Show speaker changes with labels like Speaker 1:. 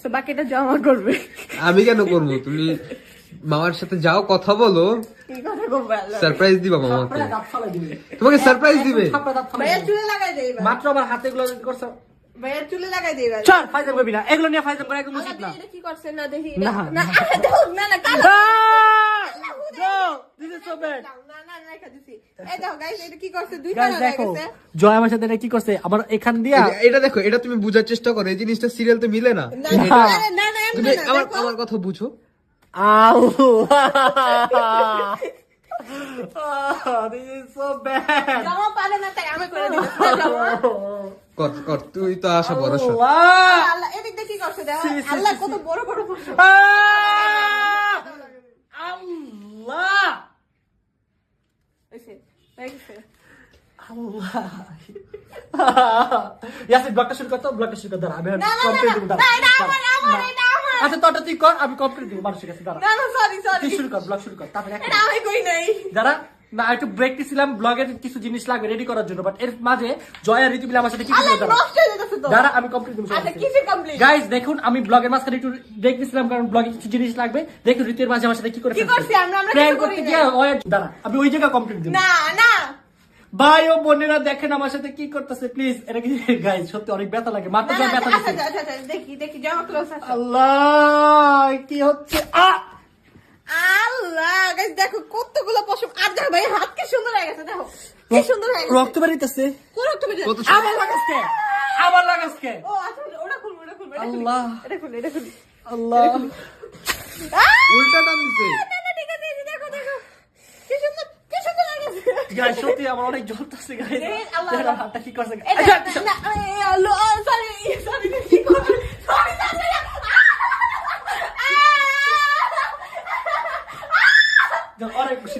Speaker 1: তো বাকিটা জমা করবে।
Speaker 2: আমি কেন করবো? তুমি মামার সাথে যাও, কথা বলো,
Speaker 1: কি কথা বলবে?
Speaker 2: সারপ্রাইজ দিবা মামাকে।
Speaker 3: দাঁত ফালাই দিবে।
Speaker 2: তোমাকে সারপ্রাইজ দিবে।
Speaker 1: ভাইয়া চুলে লাগাই দেই এবার।
Speaker 3: মাত্র আমার হাতে গুলো করছো।
Speaker 1: ভাইয়া চুলে লাগাই দেই এবার।
Speaker 3: চল ফাইজাম করবি না, এগুলো নিয়ে ফাইজাম করে একদম উচিত না।
Speaker 1: এটা কি করছে না দেখি।
Speaker 3: না,
Speaker 1: না দেখো, না না কালো।
Speaker 3: This is so bad.
Speaker 1: না না না রেখা দিছি। এই দেখো গাইস, এটা কি করছে? দুই
Speaker 3: Guys,
Speaker 1: কালো
Speaker 3: দেখো
Speaker 1: হয়ে গেছে।
Speaker 3: জয় আমার সাথে এটা কি করছে, আমার এখান দিয়া
Speaker 2: এটা দেখো, এটা তুমি বুঝার চেষ্টা করো, এই জিনিসটা সিরিয়াল তো মিলে না।
Speaker 1: না না না না
Speaker 2: তুমি
Speaker 1: এমন না,
Speaker 2: আমার
Speaker 1: দেখো।
Speaker 2: আমার কথা বুঝো।
Speaker 3: আউ This is so bad.
Speaker 1: জামা পারে না তাই আমি করে দিলাম। জামা।
Speaker 2: কর কর, তুই তো আশা ভরসা।
Speaker 3: আল্লাহ!
Speaker 1: আল্লাহ এদিক দিয়ে কি করছে দেখো। আল্লাহ কত বড় বড় করছে।
Speaker 3: আল্লাহ!
Speaker 1: এসে দেখছে।
Speaker 3: আল্লাহ! ইয়াসিন ব্লগটা শুরু কর তো, ব্লগটা শুরু কর, দাঁড়া আমি
Speaker 1: না না
Speaker 3: কমপ্লিট দিব,
Speaker 1: না
Speaker 3: দাঁড়া।
Speaker 1: এটা আমার এটা আমার।
Speaker 3: আচ্ছা তোরটা তুই কর, আমি কমপ্লিট দিব মানুষের কাছে, দাঁড়া।
Speaker 1: না না সরি সরি।
Speaker 3: তুই শুরু কর, ব্লগ শুরু কর, তারপরে
Speaker 1: এটা আমি কই নাই।
Speaker 3: দাঁড়া। না একটু ব্রেক দিছিলাম, ব্লগের কিছু জিনিস লাগবে রেডি করার জন্য, বাট এর মাঝে জয় আর ঋতু মিলে আমার সাথে কি
Speaker 1: আল্লাহ
Speaker 3: করবে
Speaker 1: নষ্ট হয়ে যাচ্ছে তো।
Speaker 3: দাঁড়া আমি কমপ্লিট দিব।
Speaker 1: আচ্ছা কিছু কমপ্লিট।
Speaker 3: গাইস দেখুন, আমি ব্লগের মাঝখানে একটু ব্রেক দিছিলাম কারণ ব্লগে কিছু জিনিস লাগবে। দেখুন ঋতুর মাঝে আমার সাথে কি করে
Speaker 1: কি করছি আমরা
Speaker 3: প্ল্যান
Speaker 1: কিছু
Speaker 3: করতে
Speaker 1: করি
Speaker 3: গিয়ে
Speaker 1: নাই।
Speaker 3: দাঁড়া আমি ওই জায়গা কমপ্লিট দিব।
Speaker 1: না না
Speaker 3: ভাই ও বোনেরা দেখেন আমার সাথে কি করতেছে, প্লিজ এটা কি গাইস সত্যি অনেক ব্যথা লাগে, মাথা
Speaker 1: না,
Speaker 3: যা
Speaker 1: না,
Speaker 3: ব্যথা
Speaker 1: আচ্ছা,
Speaker 3: দিচ্ছে।
Speaker 1: আচ্ছা, আচ্ছা, দেখি দেখি জামা ক্লোজ আছে।
Speaker 3: আল্লাহ কি হচ্ছে?
Speaker 1: আল্লাহ গাইস দেখো কতগুলো পশম। আর দেখো ভাই হাত কি সুন্দর হয়ে গেছে, দেখো কি সুন্দর হয়ে গেছে।
Speaker 3: রক্ত বেরিতেছে।
Speaker 1: কোন রক্ত বের
Speaker 2: কত
Speaker 1: হচ্ছে?
Speaker 3: আবার লাগাসকে, আবার লাগাসকে।
Speaker 1: ও আচ্ছা ওটা খুলবো এটা খুলবো
Speaker 3: আল্লাহ।
Speaker 1: এটা খুলবো এটা খুলবো।
Speaker 3: আল্লাহ
Speaker 2: উল্টা টান দিছে।
Speaker 1: না না ঠিক আছে, এই যে দেখো দেখো কি সুন্দর হয়ে গেছে।
Speaker 3: গাইস সত্যি আমার অনেক জ্বলতেছে গাইস।
Speaker 1: আল্লাহ,
Speaker 3: দেখেন
Speaker 1: আল্লাহ।
Speaker 3: হাতটা কি করছে।
Speaker 1: এটা না আল্লাহ সরি সরি কি করবে সরি সরি।
Speaker 3: অনেক খুশি।